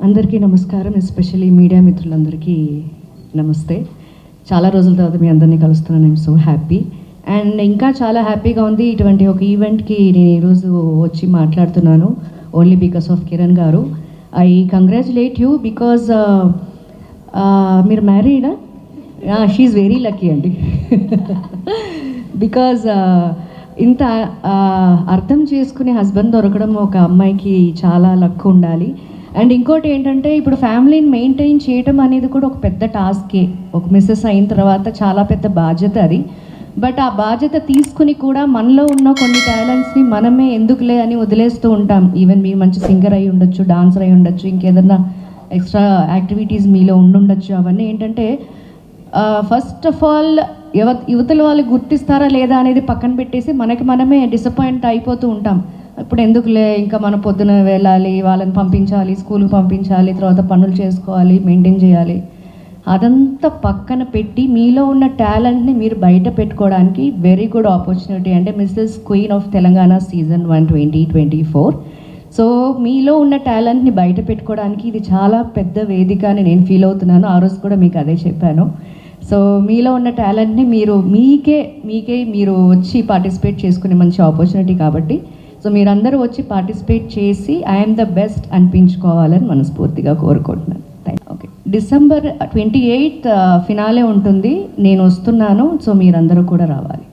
అందరికీ నమస్కారం, especially media మిత్రులందరికీ నమస్తే. చాలా రోజుల తర్వాత మీ అందరినీ కలుస్తున్నాను. ఐఎమ్ సో హ్యాపీ అండ్ ఇంకా చాలా హ్యాపీగా ఉంది. ఇటువంటి ఒక ఈవెంట్కి నేను ఈరోజు వచ్చి మాట్లాడుతున్నాను ఓన్లీ బికాస్ ఆఫ్ కిరణ్ గారు. ఐ కంగ్రాచులేట్ యూ బికాజ్ మీరు మ్యారీడా? షీఈ్ వెరీ లక్కీ అండి. బికాజ్ ఇంత అర్థం చేసుకునే హస్బెండ్ దొరకడం ఒక అమ్మాయికి చాలా లక్ ఉండాలి. అండ్ ఇంకోటి ఏంటంటే, ఇప్పుడు ఫ్యామిలీని మెయింటైన్ చేయటం అనేది కూడా ఒక పెద్ద టాస్కే. ఒక మిస్సెస్ అయిన తర్వాత చాలా పెద్ద బాధ్యత అది. బట్ ఆ బాధ్యత తీసుకుని కూడా మనలో ఉన్న కొన్ని టాలెంట్స్ని మనమే ఎందుకులే అని వదిలేస్తూ ఉంటాం. ఈవెన్ మీరు మంచి సింగర్ అయి ఉండొచ్చు, డాన్సర్ అయి ఉండొచ్చు, ఇంకేదన్నా ఎక్స్ట్రా యాక్టివిటీస్ మీలో ఉండుండొచ్చు. అవన్నీ ఏంటంటే ఫస్ట్ ఆఫ్ ఆల్ యువతల వాళ్ళు గుర్తిస్తారా లేదా అనేది పక్కన పెట్టేసి మనకి మనమే డిసప్పాయింట్ అయిపోతూ ఉంటాం. ఇప్పుడు ఎందుకులే, ఇంకా మన పొద్దున వెళ్ళాలి, వాళ్ళని పంపించాలి, స్కూల్కి పంపించాలి, తర్వాత పనులు చేసుకోవాలి, మెయింటైన్ చేయాలి. అదంతా పక్కన పెట్టి మీలో ఉన్న టాలెంట్ని మీరు బయట పెట్టుకోవడానికి వెరీ గుడ్ ఆపర్చునిటీ. అంటే Mrs queen of Telangana season 1 2024. So మీలో ఉన్న టాలెంట్ని బయట పెట్టుకోవడానికి ఇది చాలా పెద్ద వేదిక అని నేను ఫీల్ అవుతున్నాను. ఆ రోజు కూడా మీకు అదే చెప్పాను. సో మీలో ఉన్న టాలెంట్ని మీకే మీరు వచ్చి పార్టిసిపేట్ చేసుకునే మంచి ఆపర్చునిటీ కాబట్టి, సో మీరందరూ వచ్చి పార్టిసిపేట్ చేసి ఐఎమ్ ద బెస్ట్ అనిపించుకోవాలని మనస్ఫూర్తిగా కోరుకుంటున్నాను. ఓకే, December 28 ఫినాలే ఉంటుంది. నేను వస్తున్నాను. సో మీరందరూ కూడా రావాలి.